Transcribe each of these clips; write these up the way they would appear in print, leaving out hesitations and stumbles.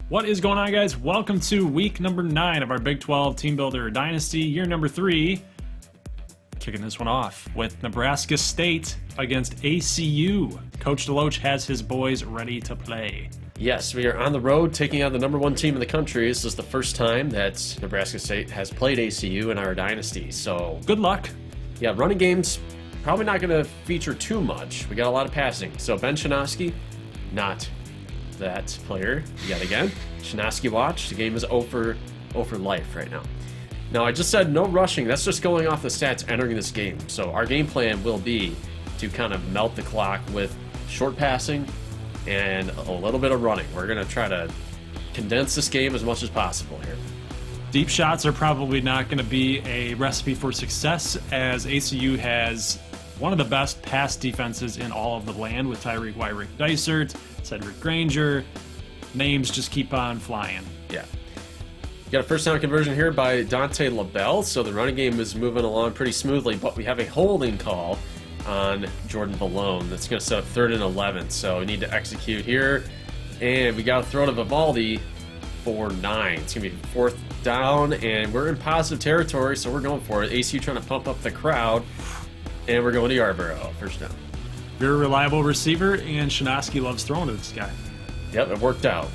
What is going on, guys? Welcome to week number 9 of our Big 12 Team Builder Dynasty, year number 3. Kicking this one off with Nebraska State against ACU. Coach Deloach has his boys ready to play. Yes, we are on the road taking on the number 1 team in the country. This is the first time that Nebraska State has played ACU in our Dynasty, so... Good luck. Yeah, running game's probably not going to feature too much. We got a lot of passing. So Ben Shinosky, not that player yet again. Shinosky watch. The game is 0 for life right now. Now, I just said no rushing. That's just going off the stats entering this game. So our game plan will be to kind of melt the clock with short passing and a little bit of running. We're going to try to condense this game as much as possible here. Deep shots are probably not going to be a recipe for success, as ACU has one of the best pass defenses in all of the land with Tyreek White, Rick Dysert, Cedric Granger. Names just keep on flying. Yeah. Got a first down conversion here by Dante LaBelle, so the running game is moving along pretty smoothly, but we have a holding call on Jordan Valone. That's going to set up 3rd and 11, so we need to execute here. And we got to throw to Vivaldi for 9. It's going to be 4th down, and we're in positive territory, so we're going for it. ACU trying to pump up the crowd, and we're going to Yarborough. First down. You're a reliable receiver, and Shinosky loves throwing to this guy. Yep, it worked out.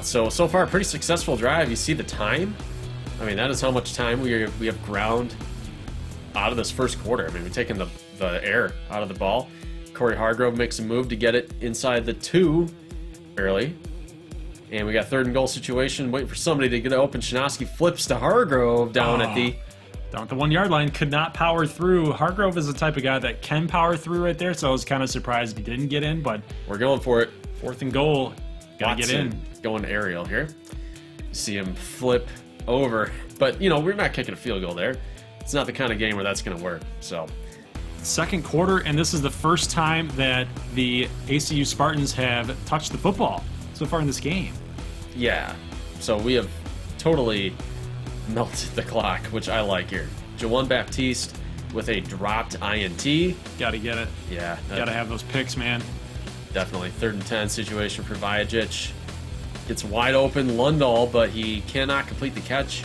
So far, pretty successful drive. You see the time? I mean, that is how much time we have ground out of this first quarter. I mean, we've taken the air out of the ball. Corey Hargrove makes a move to get it inside the 2, barely. And we got 3rd and goal situation, waiting for somebody to get open. Shinosky flips to Hargrove down at the 1 yard line, could not power through. Hargrove is the type of guy that can power through right there, so I was kind of surprised he didn't get in, but we're going for it. 4th and goal, gotta get in. Going aerial here. You see him flip over, but you know, we're not kicking a field goal there. It's not the kind of game where that's going to work. So, second quarter, and this is the first time that the ACU Spartans have touched the football so far in this game. Yeah, so we have totally melted the clock, which I like here. Jawan Baptiste with a dropped INT. Gotta get it. Yeah. Gotta have those picks, man. Definitely. 3rd and 10 situation for Vajacic. Gets wide open Lundahl, but he cannot complete the catch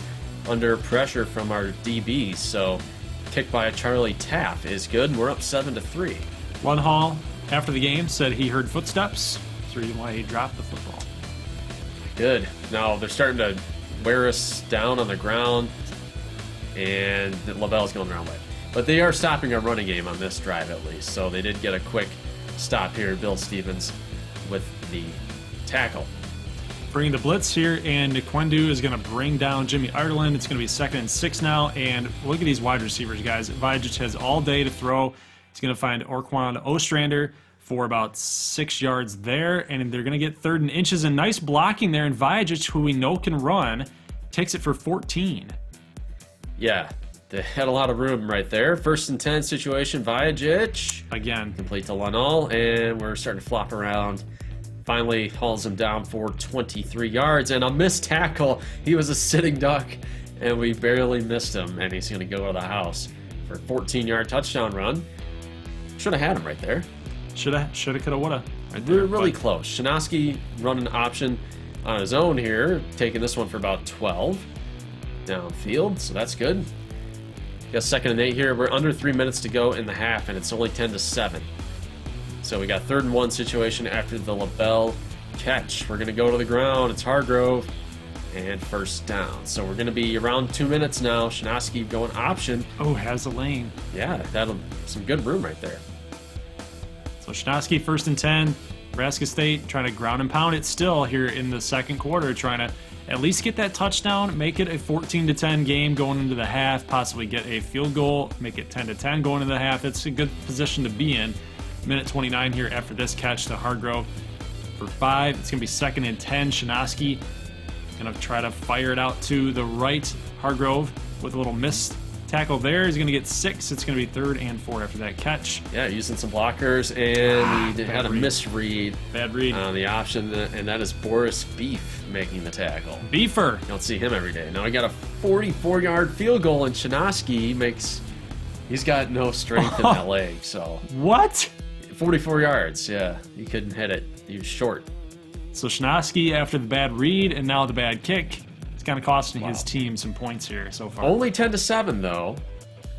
under pressure from our DBs. So, kick by Charlie Taff is good, and we're up 7-3. Lundahl, after the game, said he heard footsteps. That's the reason why he dropped the football. Good. Now they're starting to wear us down on the ground, and LaBelle's going the wrong way. But they are stopping our running game on this drive at least, so they did get a quick stop here. Bill Stevens with the tackle. Bringing the blitz here, and Nquendu is going to bring down Jimmy Ireland. It's going to be 2nd and 6 now, and look at these wide receivers, guys. Vajacic has all day to throw. He's going to find Orquan Ostrander for about 6 yards there, and they're going to get 3rd and inches, and nice blocking there, and Vajacic, who we know can run, takes it for 14. Yeah, they had a lot of room right there. 1st and 10 situation, Vajacic. Again. Complete to Lundahl, and we're starting to flop around. Finally hauls him down for 23 yards, and a missed tackle. He was a sitting duck, and we barely missed him, and he's going to go to the house for a 14-yard touchdown run. Should have had him right there. Shoulda, coulda, woulda. Right there, really close. Shinosky running option on his own here, taking this one for about 12 downfield, so that's good. Got 2nd and 8 here. We're under 3 minutes to go in the half, and it's only 10-7. So we got 3rd and 1 situation after the LaBelle catch. We're going to go to the ground. It's Hargrove, and 1st down. So we're going to be around 2 minutes now. Shinosky going option. Oh, has a lane. Yeah, that'll some good room right there. So Shinosky, 1st and 10. Nebraska State trying to ground and pound it still here in the second quarter, trying to at least get that touchdown, make it a 14-10 game going into the half, possibly get a field goal, make it 10-10 going into the half. It's a good position to be in. Minute 29 here after this catch to Hargrove for 5. It's going to be 2nd and 10. Shinosky going to try to fire it out to the right. Hargrove with a little missed tackle there. He's going to get 6. It's going to be 3rd and 4 after that catch. Yeah, using some blockers, and he had a misread. Bad read on the option, and that is Boris Beef making the tackle. Beefer. You don't see him every day. Now he got a 44-yard field goal, and Shinosky he's got no strength in that leg, so. What? 44 yards, yeah. He couldn't hit it. He was short. So Shnosky, after the bad read and now the bad kick, it's kind of costing his team some points here so far. Only 10-7 though.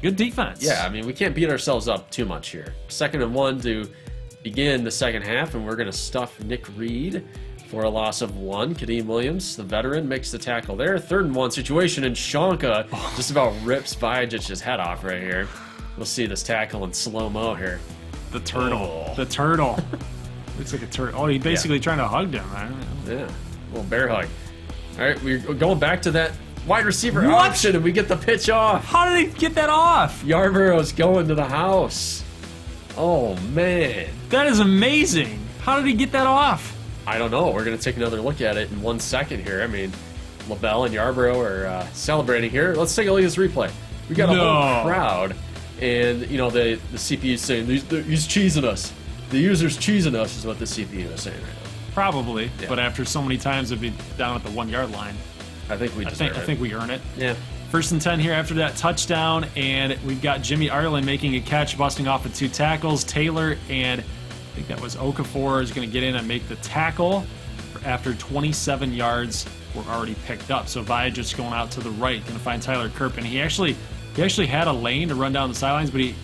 Good defense. Yeah, I mean, we can't beat ourselves up too much here. 2nd and 1 to begin the second half, and we're going to stuff Nick Reed for a loss of 1. Kadeem Williams, the veteran, makes the tackle there. 3rd and 1 situation, and Shonka just about rips Vajic's head off right here. We'll see this tackle in slow-mo here. The turtle. The turtle. Looks like a turtle. Oh, he's basically trying to hug him. I don't know. Yeah, a little bear hug. All right, we're going back to that wide receiver What? option, and we get the pitch off. How did he get that off? Yarborough's going to the house. Oh, man. That is amazing. How did he get that off? I don't know. We're going to take another look at it in 1 second here. I mean, LaBelle and Yarborough are celebrating here. Let's take a look at this replay. We got a whole crowd, and, you know, the CPU is saying, he's cheesing us. The user's cheesing us is what the CPU is saying right now. Probably, Yeah. but after so many times it'd be down at the 1 yard line. I think we deserve it. I think we earn it. Yeah. 1st and 10 here after that touchdown, and we've got Jimmy Ireland making a catch, busting off of 2 tackles. Taylor and I think that was Okafor is going to get in and make the tackle after 27 yards were already picked up. So Vaya just going out to the right, going to find Tyler Kirpin. He actually had a lane to run down the sidelines, but he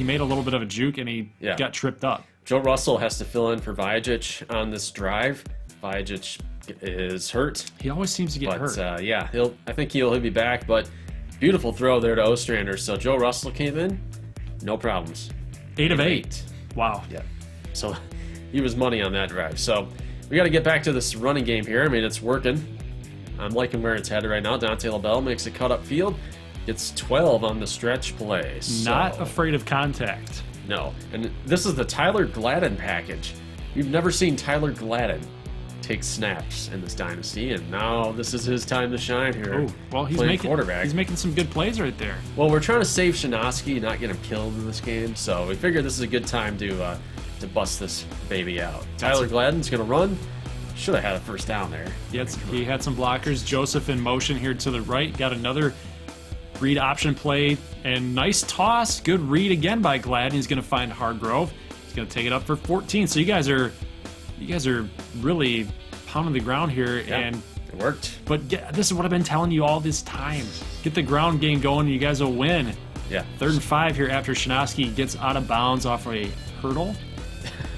made a little bit of a juke and he got tripped up. Joe Russell has to fill in for Vajic on this drive. Vajic is hurt. He always seems to get hurt. Yeah, I think he'll be back, but beautiful throw there to Ostrander. So Joe Russell came in, no problems. 8 of 8. Wow. Yeah. So he was money on that drive. So we got to get back to this running game here. I mean, it's working. I'm liking where it's headed right now. Dante LaBelle makes a cut up field. Gets 12 on the stretch play. Not afraid of contact. No. And this is the Tyler Gladden package. You've never seen Tyler Gladden take snaps in this dynasty, and now this is his time to shine here. Oh, well, he's quarterback. making some good plays right there. Well, we're trying to save Shnosky, not get him killed in this game, so we figured this is a good time to bust this baby out. Tyler Gladden's going to run. Should have had a first down there. He had some blockers. Joseph in motion here to the right. Got another read option play, and nice toss. Good read again by Gladden. He's going to find Hargrove. He's going to take it up for 14. So you guys are really pounding the ground here, and it worked. But this is what I've been telling you all this time. Get the ground game going, and you guys will win. Yeah. 3rd and 5 here after Shnosky gets out of bounds off a hurdle,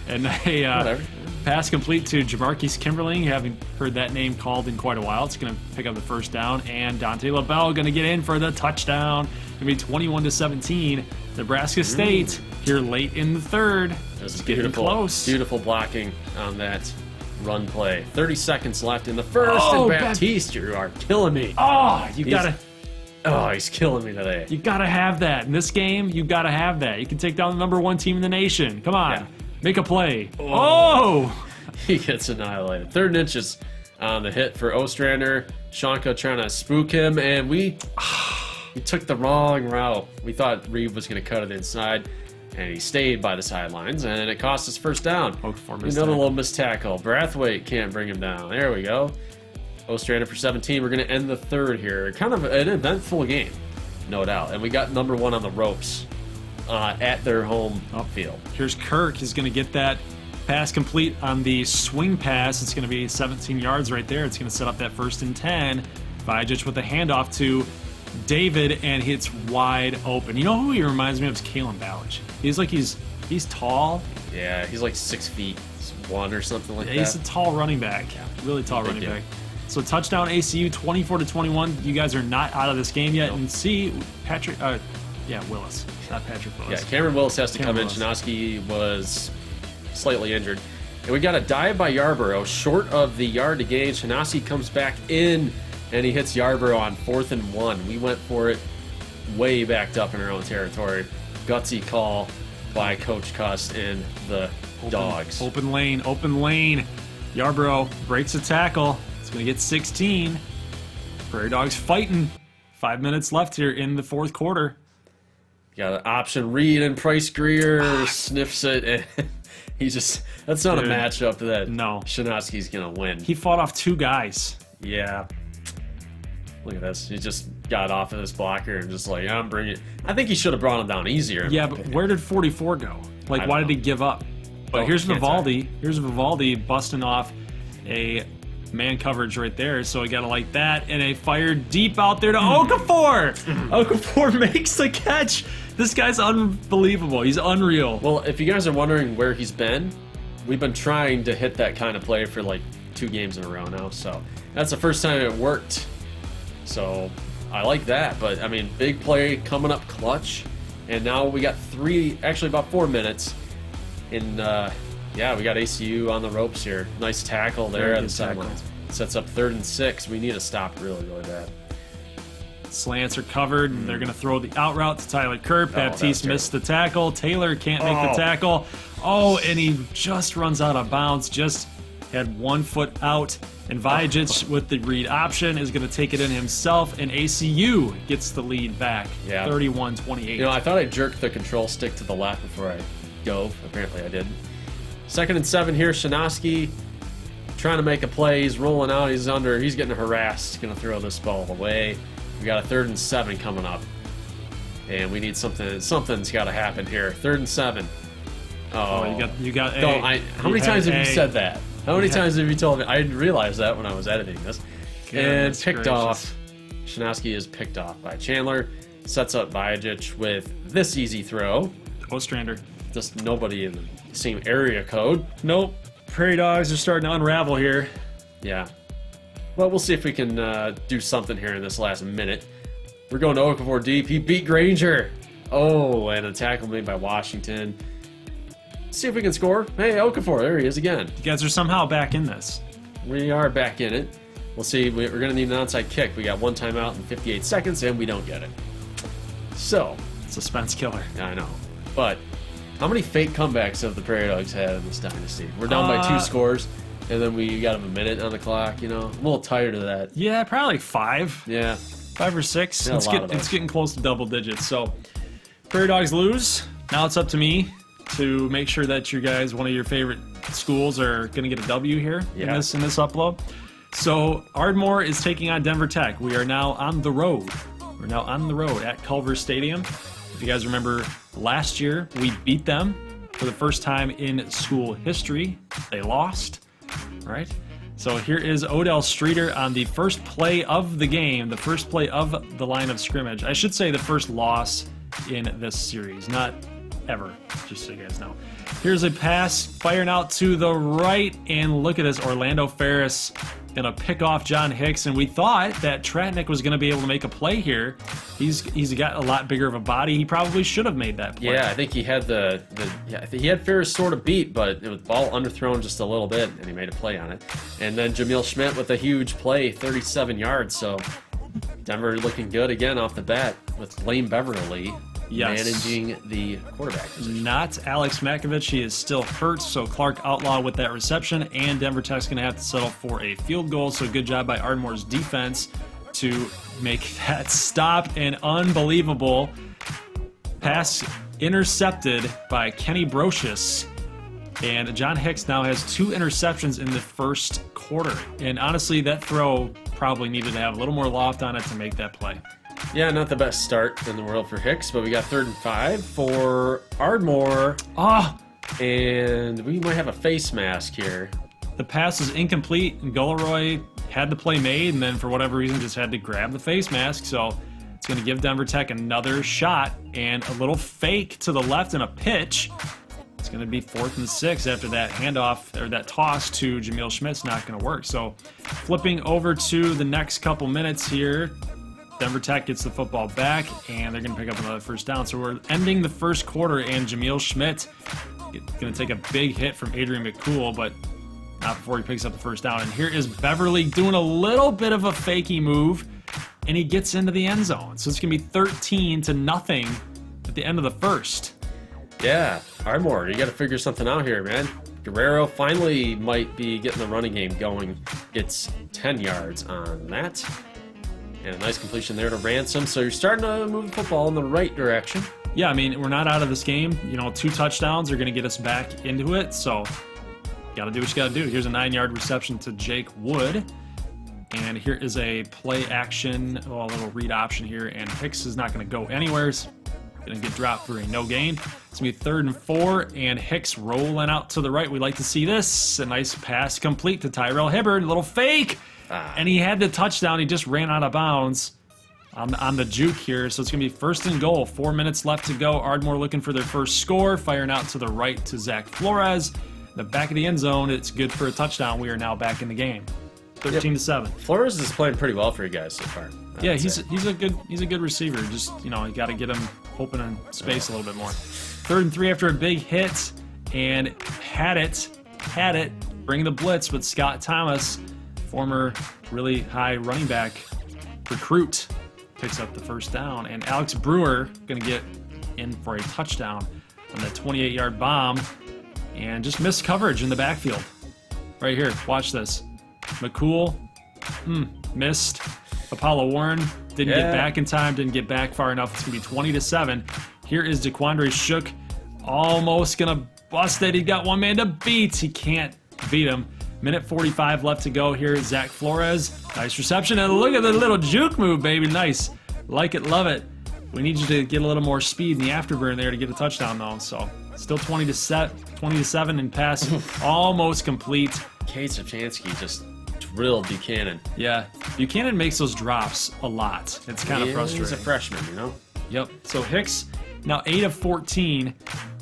and a pass complete to Jamarcus Kimberling. You haven't heard that name called in quite a while. It's going to pick up the first down, and Dante LaBelle going to get in for the touchdown. Going to be 21-17. Nebraska State here late in the 3rd. This is getting close. Beautiful blocking on that run play. 30 seconds left in the first, and Baptiste, you are killing me. Oh, he's killing me today. You gotta have that in this game. You gotta have that. You can take down the #1 team in the nation. Come on, make a play. Oh, he gets annihilated. 3rd and inches on the hit for Ostrander. Shonka trying to spook him, and we took the wrong route. We thought Reed was going to cut it inside, and he stayed by the sidelines, and it cost us first down. Another little missed tackle. Brathwaite can't bring him down. There we go. Ostrander for 17. We're going to end the 3rd here. Kind of an eventful game, no doubt. And we got #1 on the ropes at their home field. Here's Kirk. He's going to get that pass complete on the swing pass. It's going to be 17 yards right there. It's going to set up that 1st and 10. Vajic with a handoff to David, and hits wide open. You know who he reminds me of? Is Kalen Ballage. He's tall. Yeah, he's like 6'1" or something like that. He's a tall running back. Really tall running back. So touchdown ACU, 24-21. You guys are not out of this game yet. Nope. And see Willis, not Patrick Willis. Yeah, Cameron Willis has to come in. Shnosky was slightly injured. And we got a dive by Yarborough, short of the yard to gain. Shnosky comes back in, and he hits Yarborough on 4th and 1. We went for it way backed up in our own territory. Gutsy call by Coach Cuss and the Dogs. Open lane. Yarborough breaks a tackle. It's going to get 16. Prairie Dogs fighting. 5 minutes left here in the 4th quarter. Got an option read, and Price Greer sniffs it, and that's not a matchup that Shnosky's going to win. He fought off 2 guys. Yeah. Look at this. He just got off of this blocker and just like, I'm bringing it. I think he should have brought him down easier. Yeah, but where did 44 go? Why did he give up? But here's Vivaldi. Here's Vivaldi busting off a man coverage right there, so we got to like that, and a fire deep out there to Okafor. Okafor makes the catch. This guy's unbelievable. He's unreal. Well, if you guys are wondering where he's been, we've been trying to hit that kind of play for like 2 games in a row now, so that's the first time it worked. So I like that, but I mean, big play coming up clutch, and now we got about 4 minutes in. Yeah, we got ACU on the ropes here. Nice tackle there at the sideline. Sets up 3rd and 6. We need to stop really, really bad. Slants are covered, and they're going to throw the out route to Tyler Kerr. Baptiste missed the tackle. Taylor can't make the tackle. Oh, and he just runs out of bounds. Just had 1 foot out. And Vajic with the read option is going to take it in himself, and ACU gets the lead back, 31-28. You know, I thought I jerked the control stick to the left before I dove. Apparently I didn't. 2nd and 7 here. Shinosky trying to make a play. He's rolling out. He's getting harassed. He's going to throw this ball away. We got a 3rd and 7 coming up. And we need something. Something's got to happen here. 3rd and 7. Oh, you got how many times have you said that? How many times have you told me? I realized that when I was editing this. And picked off. Shinosky is picked off by Chandler. Sets up Vajic with this easy throw. Ostrander. Just nobody in the same area code. Nope. Prairie Dogs are starting to unravel here. Yeah. Well, we'll see if we can do something here in this last minute. We're going to Okafor deep. He beat Granger. Oh, and a tackle made by Washington. See if we can score. Hey, Okafor, there he is again. You guys are somehow back in this. We are back in it. We'll see. We're going to need an onside kick. We got 1 timeout in 58 seconds, and we don't get it. So. Suspense killer. I know. But how many fake comebacks have the Prairie Dogs had in this dynasty? We're down by 2 scores, and then we got a minute on the clock, you know? I'm a little tired of that. Yeah, probably like 5. Yeah. 5 or 6. Yeah, it's getting close to double digits. So, Prairie Dogs lose. Now it's up to me to make sure that you guys, one of your favorite schools, are going to get a W here in this upload. So, Ardmore is taking on Denver Tech. We are now on the road. We're now on the road at Culver Stadium. If you guys remember, last year we beat them for the first time in school history. They lost, right? So here is Odell Streeter on the first play of the game, the first play of the line of scrimmage. I should say the first loss in this series, not ever, just so you guys know. Here's a pass firing out to the right, and look at this, Orlando Ferris gonna pick off John Hicks, and we thought that Tratnik was gonna be able to make a play here. He's got a lot bigger of a body. He probably should have made that play. Yeah, I think he had he had Ferris sort of beat, but it was ball underthrown just a little bit, and he made a play on it. And then Jamil Schmidt with a huge play, 37 yards. So Denver looking good again off the bat with Blaine Beverly. Managing the quarterback position. Not Alex Makovich. He is still hurt, so Clark Outlaw with that reception, and Denver Tech's going to have to settle for a field goal. So good job by Ardmore's defense to make that stop. An unbelievable pass intercepted by Kenny Brocious. And John Hicks now has 2 interceptions in the first quarter. And honestly, that throw probably needed to have a little more loft on it to make that play. Yeah, not the best start in the world for Hicks, but we got 3rd and 5 for Ardmore. And we might have a face mask here. The pass is incomplete, and Golaroy had the play made, and then for whatever reason just had to grab the face mask. So it's going to give Denver Tech another shot, and a little fake to the left and a pitch. It's going to be 4th and 6 after that handoff, or that toss to Jamil Schmidt's not going to work. So flipping over to the next couple minutes here, Denver Tech gets the football back, and they're going to pick up another first down. So we're ending the first quarter, and Jamil Schmidt going to take a big hit from Adrian McCool, but not before he picks up the first down. And here is Beverly doing a little bit of a fakey move, and he gets into the end zone. So it's going to be 13-0 at the end of the first. Yeah, Ardmore, you got to figure something out here, man. Guerrero finally might be getting the running game going. Gets 10 yards on that. And a nice completion there to Ransom. So you're starting to move the football in the right direction. Yeah, I mean, we're not out of this game. 2 touchdowns are going to get us back into it. So got to do what you got to do. Here's a 9-yard reception to Jake Wood. And here is a play action, a little read option here. And Hicks is not going to go anywhere. Gonna get dropped for a no gain. It's gonna be 3rd and 4, and Hicks rolling out to the right. We like to see this. A nice pass complete to Tyrell Hibbard. A little fake, and he had the touchdown. He just ran out of bounds on the juke here. So it's gonna be 1st and goal. 4 minutes left to go. Ardmore looking for their first score, firing out to the right to Zach Flores. The back of the end zone. It's good for a touchdown. We are now back in the game. 13-7. Flores is playing pretty well for you guys so far. Yeah, he's a good receiver. Just, you got to get him open in space a little bit more. 3rd and 3 after a big hit, and had it, bringing the blitz, but Scott Thomas, former really high running back recruit, picks up the first down, and Alex Brewer gonna get in for a touchdown on that 28-yard bomb, and just missed coverage in the backfield. Right here, watch this. McCool, missed. Apollo Warren didn't get back in time, didn't get back far enough. It's going to be 20-7. Here is DeQuandre Shook, almost going to bust it. He got one man to beat. He can't beat him. Minute 45 left to go. Here is Zach Flores. Nice reception, and look at the little juke move, baby. Nice. Like it, love it. We need you to get a little more speed in the afterburn there to get a touchdown, though. So still 20-7 and pass almost complete. Kate Sapchansky just drilled Buchanan. Yeah, Buchanan makes those drops a lot. It's kind of frustrating. He's a freshman, Yep. So Hicks now 8 of 14,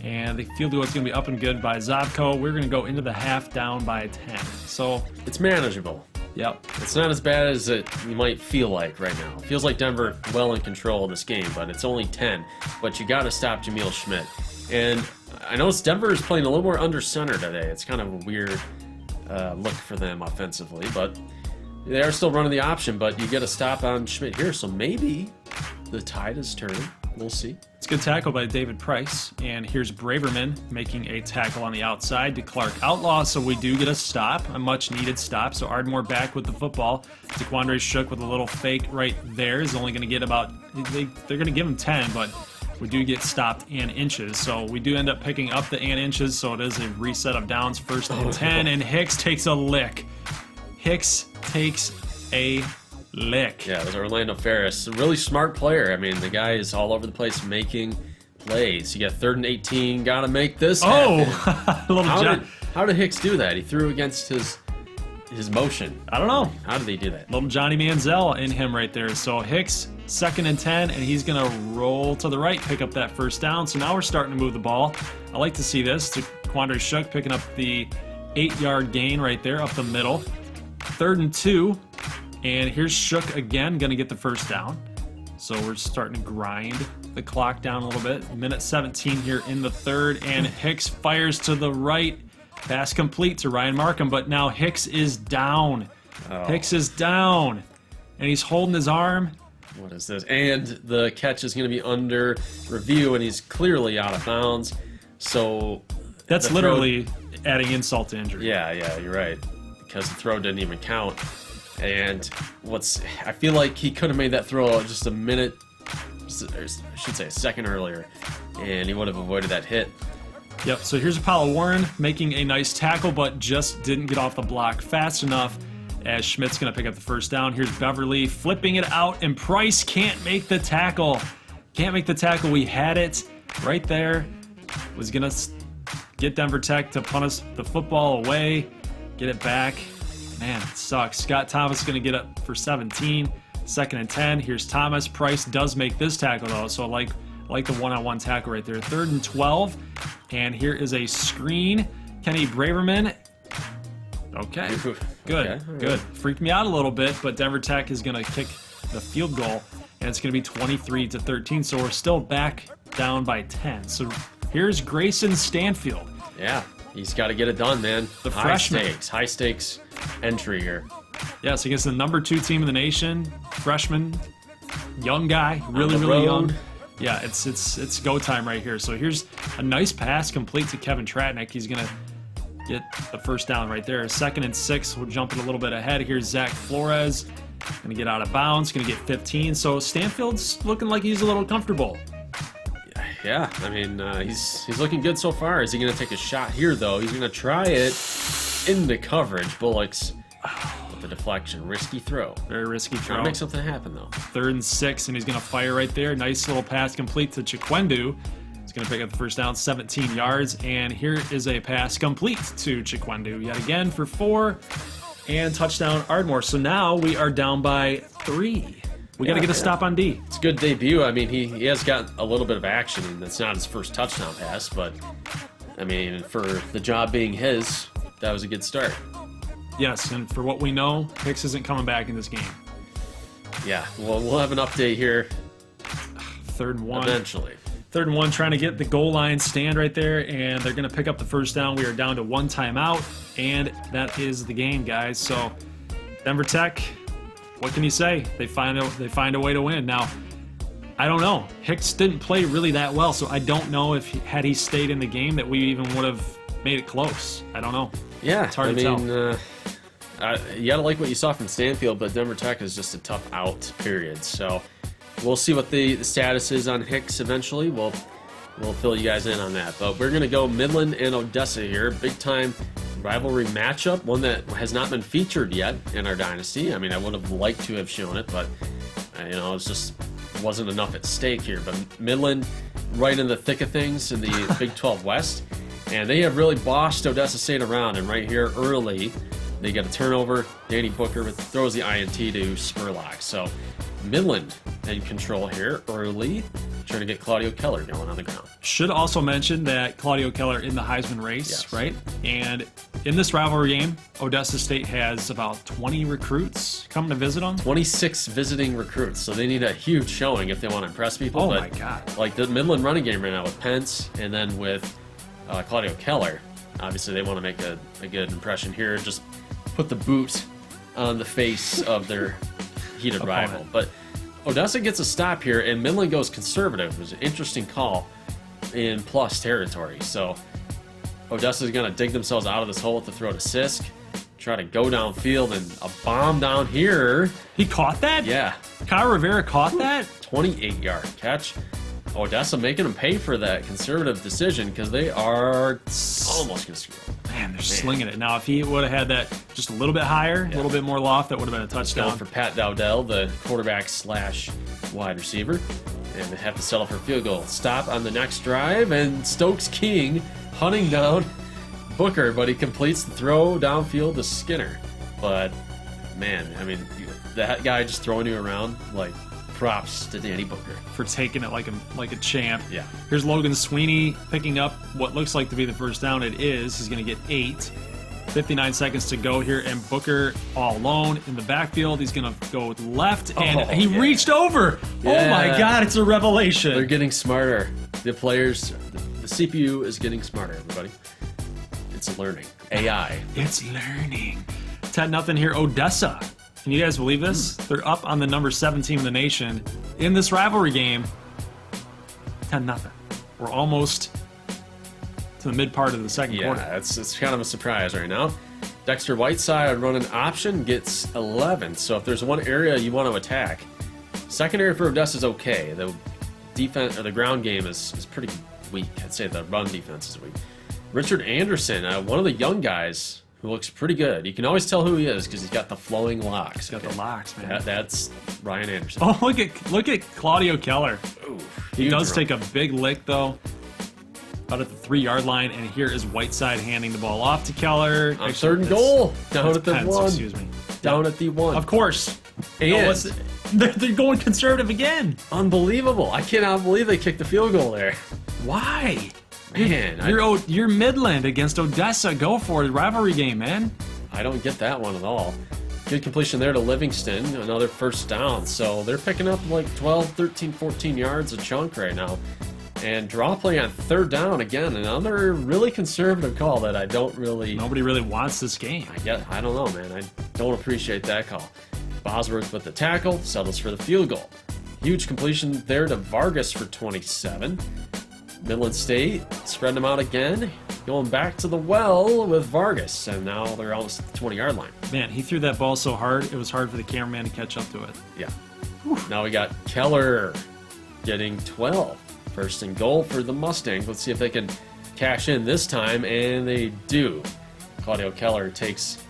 and the field goal is going to be up and good by Zobko. We're going to go into the half down by 10. So it's manageable. Yep. It's not as bad as you might feel like right now. It feels like Denver well in control of this game, but it's only 10. But you got to stop Jameel Schmidt. And I noticed Denver is playing a little more under center today. It's kind of a weird look for them offensively, but they are still running the option, but you get a stop on Schmidt here, so maybe the tide is turning. We'll see. It's a good tackle by David Price, and here's Braverman making a tackle on the outside to Clark Outlaw, so we do get a stop, a much-needed stop. So Ardmore back with the football. DeQuandre Shook with a little fake right there is only going to get about, they're going to give him 10, but we do get stopped and inches, so we do end up picking up the and inches, so it is a reset of downs, 1st and 10, and Hicks takes a lick. Hicks takes a lick. Yeah, it was Orlando Ferris. A really smart player. I mean, the guy is all over the place making plays. You got 3rd and 18, got to make this happen. How did Hicks do that? He threw against his motion. I don't know. How did he do that? Little Johnny Manziel in him right there. So Hicks, 2nd and 10, and he's going to roll to the right, pick up that first down. So now we're starting to move the ball. I like to see this. DeQuandre Shook picking up the 8-yard gain right there up the middle. 3rd and 2, and here's Shook again, going to get the first down. So we're starting to grind the clock down a little bit. Minute 17 here in the 3rd, and Hicks fires to the right. Pass complete to Ryan Markham, but now Hicks is down. Hicks is down, and he's holding his arm. What is this? And the catch is going to be under review, and he's clearly out of bounds. So that's literally adding insult to injury. Yeah, you're right, because the throw didn't even count. And I feel like he could have made that throw just a minute, I should say a second earlier, and he would have avoided that hit. Yep, so here's Apollo Warren making a nice tackle, but just didn't get off the block fast enough as Schmidt's going to pick up the first down. Here's Beverly flipping it out, and Price can't make the tackle. We had it right there. Was going to get Denver Tech to punt us the football away, get it back. Man, it sucks. Scott Thomas is going to get up for 17. 2nd and 10. Here's Thomas. Price does make this tackle, though, so I like the one-on-one tackle right there. 3rd and 12, and here is a screen. Kenny Braverman. Okay, good. Freaked me out a little bit, but Denver Tech is going to kick the field goal, and it's going to be 23-13, so we're still back down by 10. So here's Grayson Stanfield. Yeah, he's got to get it done, man. The freshman. High stakes entry here. Yeah, so against the number 2 team in the nation, freshman, young guy, really young. Yeah, it's go time right here. So here's a nice pass complete to Kevin Tratnick. He's going to get the first down right there. 2nd and 6, we're jumping a little bit ahead. Here's Zach Flores, going to get out of bounds, going to get 15. So Stanfield's looking like he's a little comfortable. Yeah, I mean, he's looking good so far. Is he going to take a shot here, though? He's going to try it into coverage. Bullocks with the deflection. Risky throw. Very risky Trying throw. to make something happen, though. 3rd and 6, and he's going to fire right there. Nice little pass complete to Chiquendu. He's going to pick up the first down, 17 yards. And here is a pass complete to Chiquendu yet again for 4. And touchdown Ardmore. So now we are down by 3. We got to get a stop on D. It's a good debut. I mean, he has got a little bit of action, and it's not his first touchdown pass, but, I mean, for the job being his, that was a good start. Yes, and for what we know, Hicks isn't coming back in this game. Yeah, well, we'll have an update here 3rd and 1. eventually. 3rd and 1, trying to get the goal line stand right there, and they're going to pick up the first down. We are down to 1 timeout, and that is the game, guys. So, Denver Tech, what can you say? They find a way to win. Now, I don't know. Hicks didn't play really that well, so I don't know if had he stayed in the game that we even would have made it close. I don't know. Yeah, it's hard to tell. You gotta like what you saw from Stanfield, but Denver Tech is just a tough out period. So we'll see what the status is on Hicks eventually. We'll fill you guys in on that. But we're gonna go Midland and Odessa here, big time rivalry matchup, one that has not been featured yet in our dynasty. I mean, I would have liked to have shown it, but it's just wasn't enough at stake here. But Midland, right in the thick of things in the Big 12 West. And they have really bossed Odessa State around. And right here early, they get a turnover. Danny Booker throws the INT to Spurlock. So Midland in control here early, trying to get Claudio Keller going on the ground. Should also mention that Claudio Keller in the Heisman race, Yes. right? And in this rivalry game, Odessa State has about 20 recruits coming to visit them. 26 visiting recruits. So they need a huge showing if they want to impress people. Oh, but my God. Like the Midland running game right now with Pence and then with Claudio Keller. Obviously, they want to make a good impression here. Just put the boot on the face of their heated rival. But Odessa gets a stop here, and Midland goes conservative. It was an interesting call in plus territory. So Odessa's going to dig themselves out of this hole with the throw to Sisk. Try to go downfield, and a bomb down here. He caught that? Yeah. Kyle Rivera caught that? 28-yard catch. Odessa making them pay for that conservative decision because they are almost going to screw up. Man, they're slinging it. Now, if he would have had that just a little bit higher, a little bit more loft, that would have been a touchdown. Going for Pat Dowdell, the quarterback / wide receiver. And they have to settle for a field goal. Stop on the next drive, and Stokes King hunting down Booker, but he completes the throw downfield to Skinner. But, man, I mean, that guy just throwing you around, like, props to Danny Booker. For taking it like a champ. Yeah. Here's Logan Sweeney picking up what looks like to be the first down. It is. He's going to get 8. 59 seconds to go here, and Booker all alone in the backfield. He's going to go left, and he reached over. Yeah. Oh, my God, it's a revelation. They're getting smarter. The players, the CPU is getting smarter, everybody. It's learning. AI. It's learning. 10-0 here, Odessa. Can you guys believe this? They're up on the number 7 team in the nation in this rivalry game. 10-0. We're almost to the mid part of the second quarter. Yeah, it's kind of a surprise right now. Dexter Whiteside running option gets 11. So if there's one area you want to attack, secondary for Odessa is okay. The defense or the ground game is pretty weak. I'd say the run defense is weak. Richard Anderson, one of the young guys who looks pretty good. You can always tell who he is because he's got the flowing locks. He's got the locks, man. That's Ryan Anderson. Oh, look at Claudio Keller. Ooh, He does take a big lick, though, out at the 3-yard line, and here is Whiteside handing the ball off to Keller. On 3rd and goal. Down at the Pence, 1. Excuse me. Down at the 1. Of course. And They're going conservative again. unbelievable. I cannot believe they kicked the field goal there. Why? Man, You're Midland against Odessa. Go for it. Rivalry game, man. I don't get that one at all. Good completion there to Livingston. Another first down. So they're picking up like 12, 13, 14 yards a chunk right now. And draw play on 3rd down again. Another really conservative call that I don't really... Nobody really wants this game. I don't know, man. I don't appreciate that call. Bosworth with the tackle. Settles for the field goal. Huge completion there to Vargas for 27. Midland State spreading them out again, going back to the well with Vargas, and now they're almost at the 20-yard line. Man, he threw that ball so hard, it was hard for the cameraman to catch up to it. Yeah. Now we got Keller getting 12. 1st and goal for the Mustangs. Let's see if they can cash in this time, and they do. Claudio Keller takes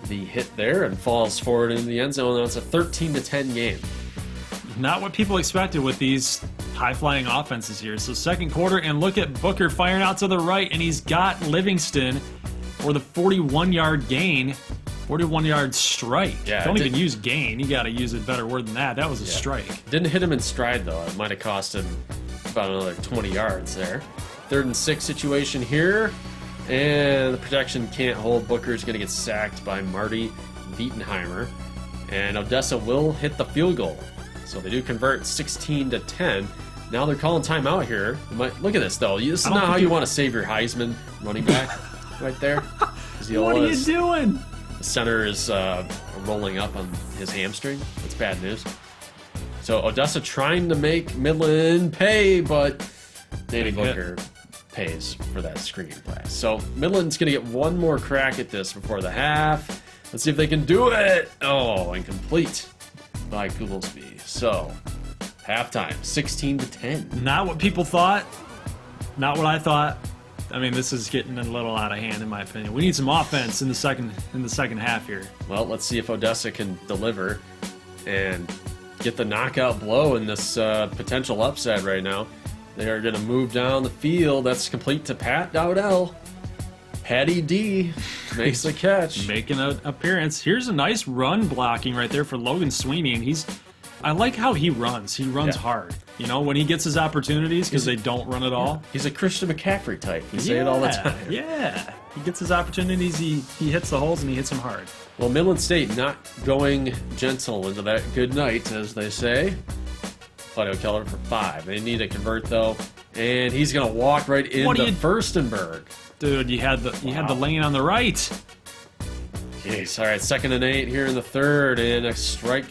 the hit there and falls forward into the end zone. Now it's a 13-10 game. Not what people expected with these high-flying offenses here. So second quarter, and look at Booker firing out to the right, and he's got Livingston for the 41-yard gain, 41-yard strike. Yeah, Don't even use gain. You got to use a better word than that. That was a strike. Didn't hit him in stride, though. It might have cost him about another 20 yards there. 3rd and 6 situation here. And the protection can't hold. Booker's going to get sacked by Marty Wietenheimer. And Odessa will hit the field goal. So they do convert 16-10. Now they're calling timeout here. Look at this, though. This is not how you want to save your Heisman running back right there. What are you doing? The center is rolling up on his hamstring. That's bad news. So Odessa trying to make Midland pay, but Danny Booker pays for that screen pass. So Midland's going to get one more crack at this before the half. Let's see if they can do it. Oh, incomplete by Goolsby. So halftime, 16-10. Not what people thought. Not what I thought. I mean, this is getting a little out of hand, in my opinion. We need some offense in the second half here. Well, let's see if Odessa can deliver and get the knockout blow in this potential upset right now. They are going to move down the field. That's complete to Pat Dowdell. Patty D makes a catch. Making an appearance. Here's a nice run blocking right there for Logan Sweeney, and I like how he runs. He runs hard. You know, when he gets his opportunities, because they don't run at all. He's a Christian McCaffrey type. You say it all the time. Yeah. He gets his opportunities, he hits the holes, and he hits them hard. Well, Midland State not going gentle into that good night, as they say. Claudio Keller for 5. They need to convert, though. And he's going to walk right into Furstenberg. Dude, you had the lane on the right. Jeez. All right, 2nd and 8 here in the 3rd, and a strike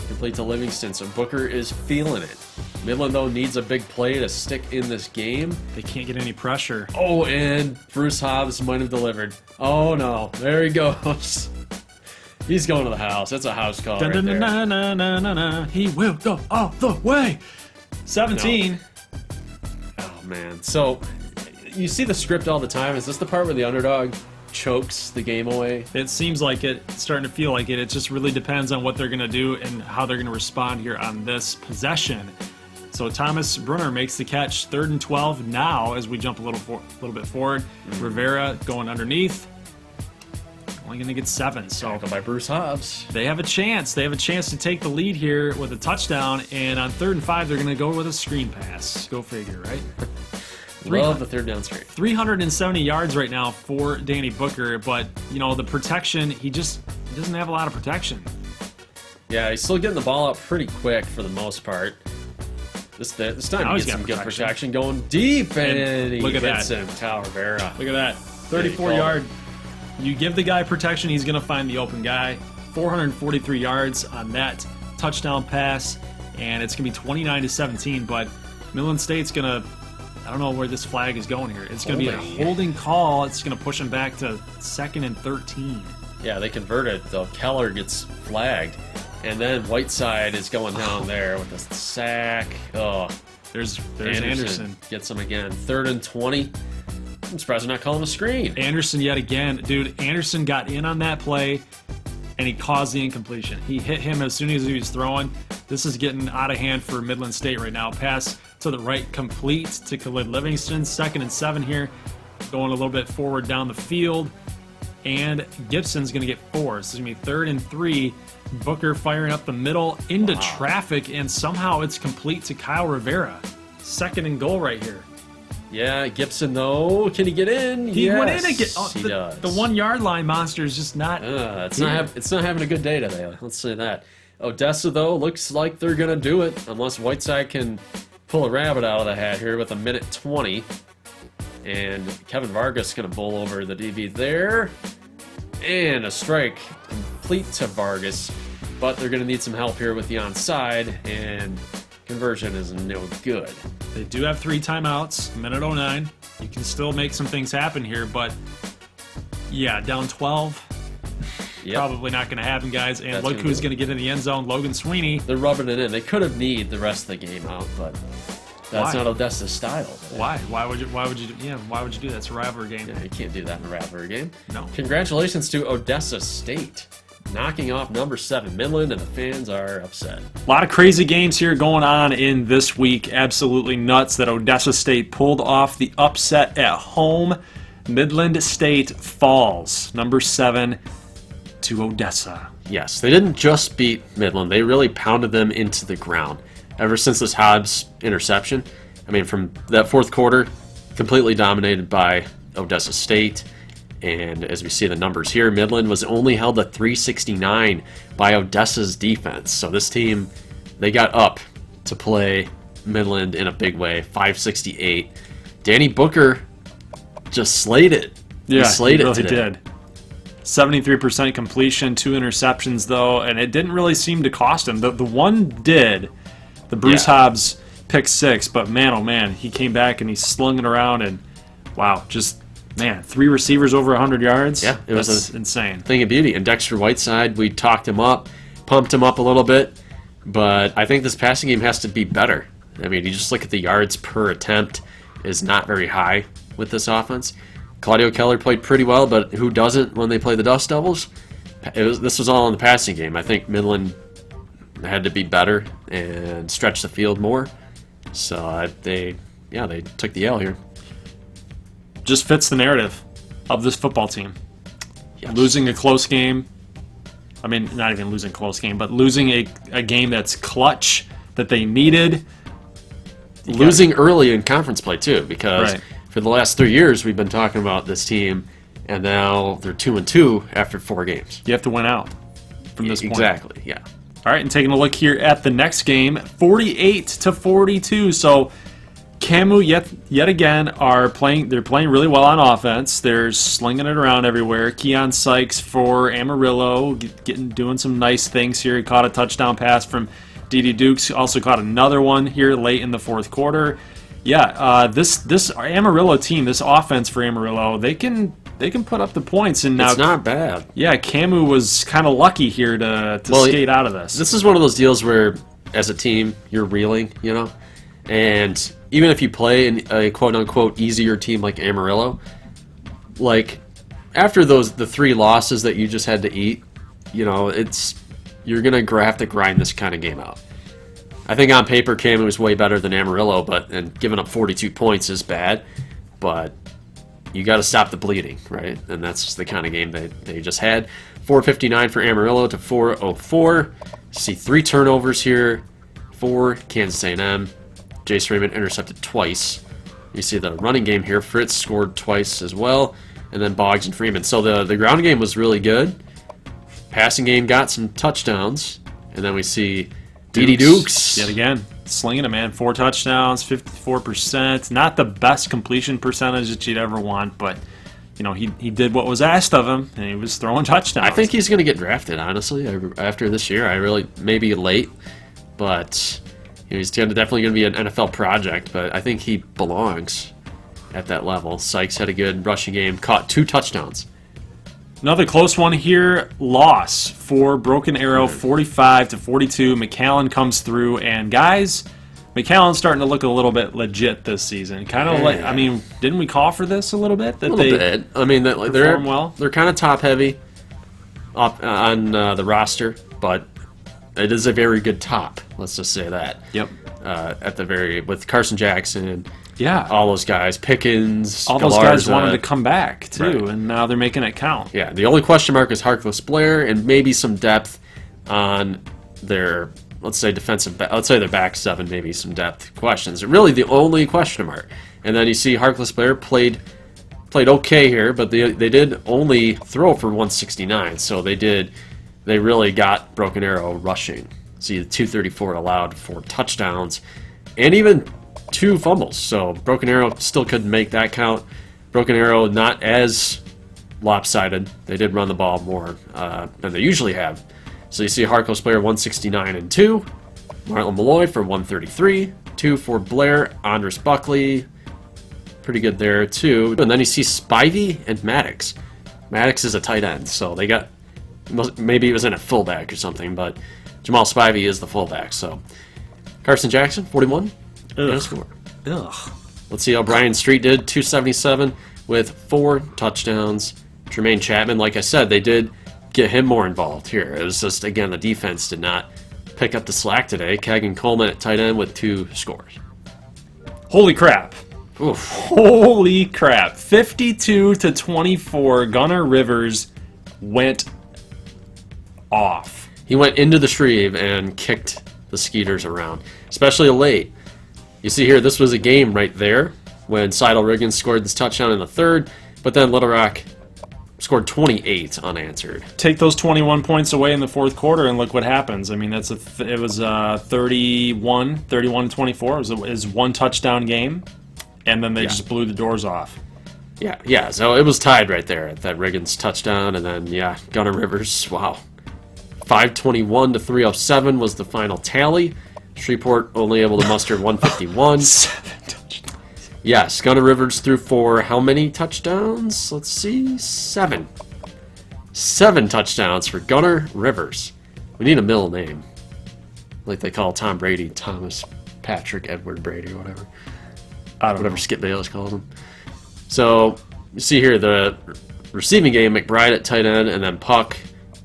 complete to Livingston. So Booker is feeling it. Midland, though, needs a big play to stick in this game. They can't get any pressure. Oh, and Bruce Hobbs might have delivered. Oh, no. There he goes. He's going to the house. That's a house call right there. He will go all the way. 17. No. Oh, man. So, you see the script all the time. Is this the part where the underdog chokes the game away? It seems like it. It's starting to feel like it. It just really depends on what they're going to do and how they're going to respond here on this possession. So Thomas Brunner makes the catch. 3rd and 12 now as we jump a little bit forward. Rivera going underneath. Only going to get 7. So tackled by Bruce Hobbs. They have a chance. They have a chance to take the lead here with a touchdown. And on 3rd and 5, they're going to go with a screen pass. Go figure, right? Love the 3rd down screen. 370 yards right now for Danny Booker, but you know the protection. He doesn't have a lot of protection. Yeah, he's still getting the ball out pretty quick for the most part. This time he gets some good protection going deep, and he hits him. Cal Rivera. Look at that. 34-yard. You give the guy protection, he's going to find the open guy. 443 yards on that touchdown pass, and it's going to be 29-17, but Midland State's going to, I don't know where this flag is going here. It's going to be a holding call. It's going to push him back to 2nd and 13. Yeah, they converted, though. Keller gets flagged, and then Whiteside is going down there with a sack. Oh, there's Anderson. Gets him again. 3rd and 20. I'm surprised they're not calling a screen. Anderson yet again. Dude, Anderson got in on that play, and he caused the incompletion. He hit him as soon as he was throwing. This is getting out of hand for Midland State right now. Pass to the right, complete to Khalid Livingston. 2nd and 7 here. Going a little bit forward down the field. And Gibson's going to get 4. So it's going to be 3rd and 3. Booker firing up the middle into traffic, and somehow it's complete to Kyle Rivera. 2nd and goal right here. Yeah, Gibson, though. Can he get in? He went in and he does. The 1-yard line monster is just not... it's not having a good day today. Let's say that. Odessa, though, looks like they're going to do it, unless Whiteside can pull a rabbit out of the hat here with 1:20. And Kevin Vargas going to bowl over the DB there. And a strike complete to Vargas. But they're going to need some help here with the onside, and conversion is no good. They do have 3 timeouts, 1:09. You can still make some things happen here, but yeah, down 12. Yep. Probably not going to happen, guys. And look who's going to get in the end zone, Logan Sweeney. They're rubbing it in. They could have kneed the rest of the game out, but That's Why? not Odessa's style. Why? Why would you? Why would you? Yeah. Why would you do that? It's a rivalry game. Yeah, you can't do that in a rivalry game. No. Congratulations to Odessa State, knocking off number 7 Midland, and the fans are upset. A lot of crazy games here going on in this week. Absolutely nuts that Odessa State pulled off the upset at home. Midland State falls, number 7 to Odessa. Yes, they didn't just beat Midland. They really pounded them into the ground. Ever since this Hobbs interception, I mean, from that fourth quarter, completely dominated by Odessa State. And as we see the numbers here, Midland was only held to 369 by Odessa's defense. So this team, they got up to play Midland in a big way, 568. Danny Booker just slayed it. Yeah, he slayed he it really today. did. 73% completion, 2 interceptions though, and it didn't really seem to cost him. The one did, the Bruce Hobbs pick 6, but man, oh man, he came back and he slung it around and wow, just man, 3 receivers over 100 yards. Yeah, it was insane. Thing of beauty. And Dexter Whiteside, we talked him up, pumped him up a little bit, but I think this passing game has to be better. I mean, you just look at the yards per attempt is not very high with this offense. Claudio Keller played pretty well, but who doesn't when they play the Dust Devils? This was all in the passing game. I think Midland had to be better and stretch the field more. So they took the L here. Just fits the narrative of this football team. Yes. Losing a close game. I mean, not even losing a close game, but losing a game that's clutch that they needed. Losing early in conference play, too, because Right. for the last 3 years we've been talking about this team, and now they're 2-2 after 4 games. You have to win out from this point. Exactly, yeah. All right, and taking a look here at the next game, 48-42. So Camu yet again are playing. They're playing really well on offense. They're slinging it around everywhere. Keon Sykes for Amarillo, doing some nice things here. He caught a touchdown pass from Dede Dukes. Also caught another one here late in the fourth quarter. Yeah, this Amarillo team, this offense for Amarillo, they can put up the points. And now It's not bad. yeah, Camu was kind of lucky here to skate out of this. This is one of those deals where, as a team, you're reeling, you know? And even if you play in a quote-unquote easier team like Amarillo, like, after the 3 losses that you just had to eat, you know, you're going to have to grind this kind of game out. I think on paper, Camu was way better than Amarillo, and giving up 42 points is bad, but you got to stop the bleeding, right? And that's the kind of game they just had. 459 for Amarillo to 404. See 3 turnovers here for Kansas A&M. Jace Raymond intercepted twice. You see the running game here. Fritz scored twice as well, and then Boggs and Freeman. So the ground game was really good. Passing game got some touchdowns, and then we see Dede Dukes. Yet again, slinging it, man. 4 touchdowns, 54%. Not the best completion percentage that you'd ever want, but you know he did what was asked of him, and he was throwing touchdowns. I think he's going to get drafted, honestly, after this year. Maybe late, but he's definitely going to be an NFL project, but I think he belongs at that level. Sykes had a good rushing game, caught 2 touchdowns. Another close one here, loss for Broken Arrow, 45-42. McAllen comes through, and guys, McAllen's starting to look a little bit legit this season. Kind of like, I mean, didn't we call for this a little bit? That A little bit. I mean, they're well. They're kind of top heavy on the roster, but it is a very good top. Let's just say that. Yep. With Carson Jackson. Yeah. All those guys, Pickens, all those guys wanted to come back too, right. And now they're making it count. Yeah, the only question mark is Harkless Blair and maybe some depth on their, let's say, defensive. Let's say their back 7, maybe some depth questions. Really, the only question mark. And then you see Harkless Blair played okay here, but they did only throw for 169. So they really got Broken Arrow rushing. See, the 234 allowed 4 touchdowns, and even 2 fumbles, so Broken Arrow still couldn't make that count. Broken Arrow not as lopsided. They did run the ball more than they usually have. So you see Harkless Blair 169 and 2. Marlon Malloy for 133. 2 for Blair. Andres Buckley, pretty good there too. And then you see Spivey and Maddox. Maddox is a tight end, so they got, maybe he was in a fullback or something, but Jamal Spivey is the fullback. So Carson Jackson 41. Score. Ugh. Let's see how Brian Street did. 277 with 4 touchdowns. Jermaine Chapman, like I said, they did get him more involved here. It was just, again, the defense did not pick up the slack today. Kagan Coleman at tight end with 2 scores. Holy crap. Oof. Holy crap. 52-24. Gunnar Rivers went off. He went into the Shreve and kicked the Skeeters around, especially late. You see here, this was a game right there when Seidel Riggins scored this touchdown in the 3rd, but then Little Rock scored 28 unanswered. Take those 21 points away in the 4th quarter and look what happens. I mean, it was 31-24. It was one touchdown game, and then they just blew the doors off. Yeah, so it was tied right there at that Riggins touchdown, and then, Gunnar Rivers, wow. 521-307 was the final tally. Shreveport only able to muster 151. 7 touchdowns. Yes, Gunnar Rivers threw for how many touchdowns? Let's see, 7. 7 touchdowns for Gunnar Rivers. We need a middle name. Like they call Tom Brady, Thomas Patrick Edward Brady or whatever. Whatever Skip Bayless calls him. So, you see here the receiving game, McBride at tight end, and then Puck,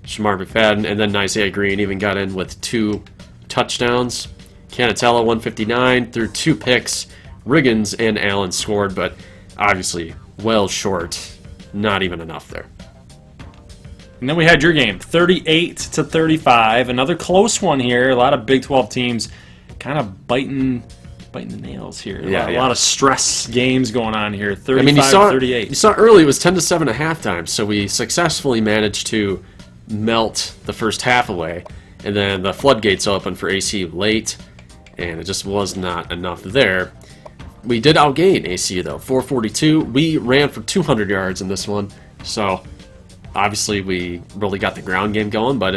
Shamar McFadden, and then Isaiah Green even got in with 2 touchdowns. Canatella, 159, threw 2 picks. Riggins and Allen scored, but obviously well short. Not even enough there. And then we had your game, 38-35. Another close one here. A lot of Big 12 teams kind of biting the nails here. A lot of stress games going on here. 35-38. You saw early it was 10-7 at halftime, so we successfully managed to melt the first half away, and then the floodgates opened for ACU late, and it just was not enough there. We did outgain ACU though, 442. We ran for 200 yards in this one, so obviously we really got the ground game going, but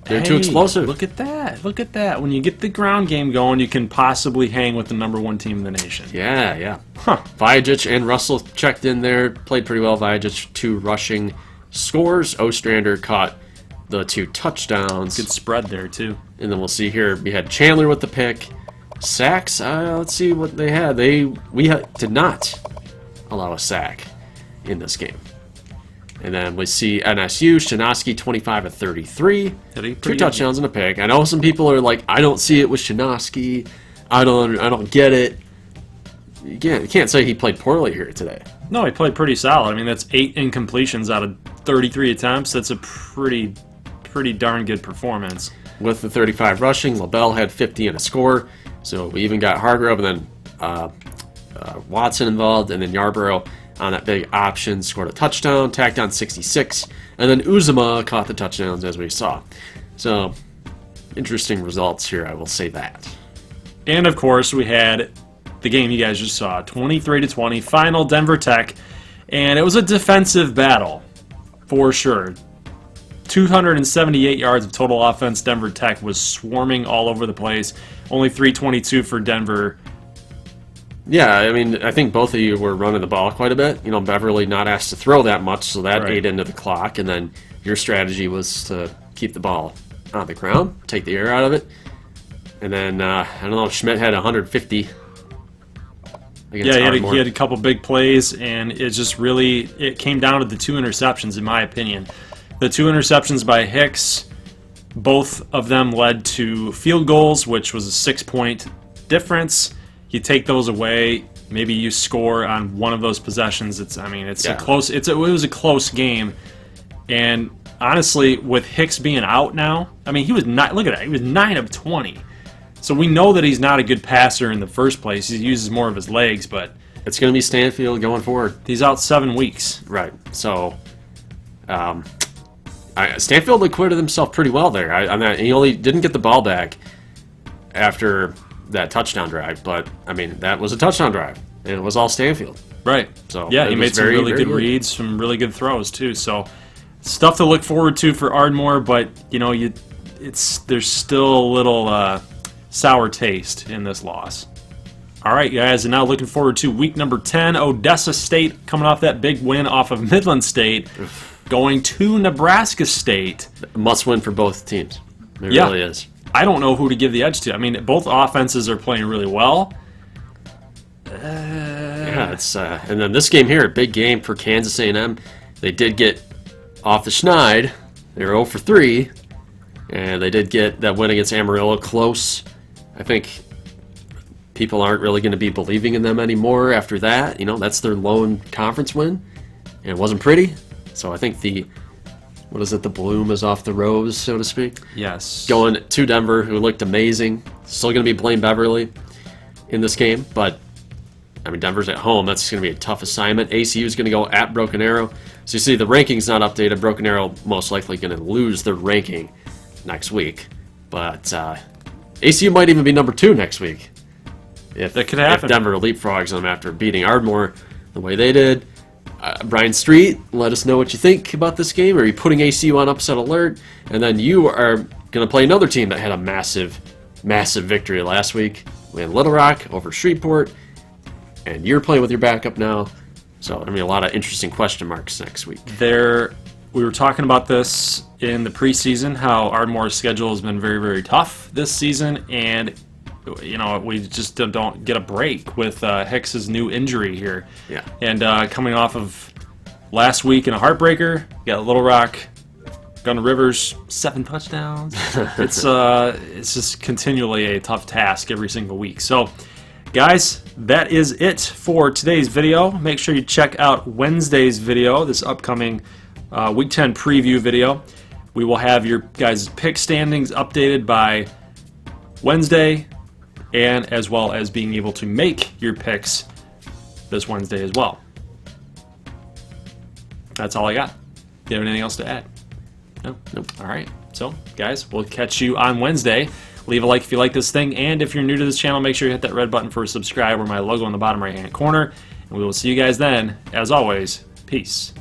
they're too explosive. Look at that. Look at that. When you get the ground game going, you can possibly hang with the #1 team in the nation. Yeah. Huh. Vajic and Russell checked in there, played pretty well. Vajic 2 rushing scores. Ostrander caught the 2 touchdowns. Good spread there, too. And then we'll see here, we had Chandler with the pick. Sacks, let's see what they had. We did not allow a sack in this game. And then we see NSU, Shanoski 25-33. 2 touchdowns and a pick. I know some people are like, I don't see it with Shanoski. I don't get it. You can't say he played poorly here today. No, he played pretty solid. I mean, that's 8 incompletions out of 33 attempts. That's a pretty darn good performance. With the 35 rushing, LaBelle had 50 and a score. So we even got Hargrove and then Watson involved, and then Yarborough on that big option scored a touchdown, tacked on 66, and then Uzuma caught the touchdowns as we saw. So interesting results here, I will say that. And of course, we had the game you guys just saw, 23-20, final Denver Tech, and it was a defensive battle for sure. 278 yards of total offense. Denver Tech was swarming all over the place. Only 322 for Denver. Yeah, I mean, I think both of you were running the ball quite a bit. You know, Beverly not asked to throw that much, so that ate into the clock. And then your strategy was to keep the ball on the ground, take the air out of it. And then, I don't know, Schmidt had 150 against Ardmore. He had a couple big plays, and it came down to the 2 interceptions, in my opinion. The 2 interceptions by Hicks, both of them led to field goals, which was a 6-point difference. You take those away, maybe you score on one of those possessions. It was a close game, and honestly, with Hicks being out now, I mean, he was 9 of 20. So we know that he's not a good passer in the first place. He uses more of his legs, but it's going to be Stanfield going forward. He's out 7 weeks. Right. So, Stanfield acquitted himself pretty well there. He only didn't get the ball back after that touchdown drive, but I mean that was a touchdown drive, and it was all Stanfield. Right. So yeah, he made some really good reads, some really good throws too. So stuff to look forward to for Ardmore, but you know, there's still a little sour taste in this loss. All right, guys, and now looking forward to week number 10. Odessa State coming off that big win off of Midland State, going to Nebraska State. Must win for both teams. It really is. I don't know who to give the edge to. I mean, both offenses are playing really well. Yeah, it's and then this game here, a big game for Kansas A&M. They did get off the schneid. They were 0 for 3, and they did get that win against Amarillo close. I think people aren't really going to be believing in them anymore after that. You know, that's their lone conference win, and it wasn't pretty. So I think the bloom is off the rose, so to speak. Yes. Going to Denver, who looked amazing. Still going to be Blaine Beverly in this game, but I mean, Denver's at home. That's going to be a tough assignment. ACU is going to go at Broken Arrow. So you see the ranking's not updated. Broken Arrow most likely going to lose their ranking next week. But ACU might even be number 2 next week. That could happen. If Denver leapfrogs them after beating Ardmore the way they did. Brian Street, let us know what you think about this game. Are you putting ACU on upset alert? And then you are going to play another team that had a massive, massive victory last week. We had Little Rock over Shreveport. And you're playing with your backup now. So, I mean, a lot of interesting question marks next week. We were talking about this in the preseason, how Ardmore's schedule has been very, very tough this season. And, you know, we just don't get a break with Hicks's new injury here. Yeah. And coming off of last week in a heartbreaker, you got Little Rock, Gun Rivers, 7 touchdowns. It's just continually a tough task every single week. So, guys, that is it for today's video. Make sure you check out Wednesday's video, this upcoming Week 10 preview video. We will have your guys' pick standings updated by Wednesday, and as well as being able to make your picks this Wednesday as well. That's all I got. Do you have anything else to add? No? Nope. All right. So, guys, we'll catch you on Wednesday. Leave a like if you like this thing, and if you're new to this channel, make sure you hit that red button for subscribe or my logo in the bottom right-hand corner. And we will see you guys then. As always, peace.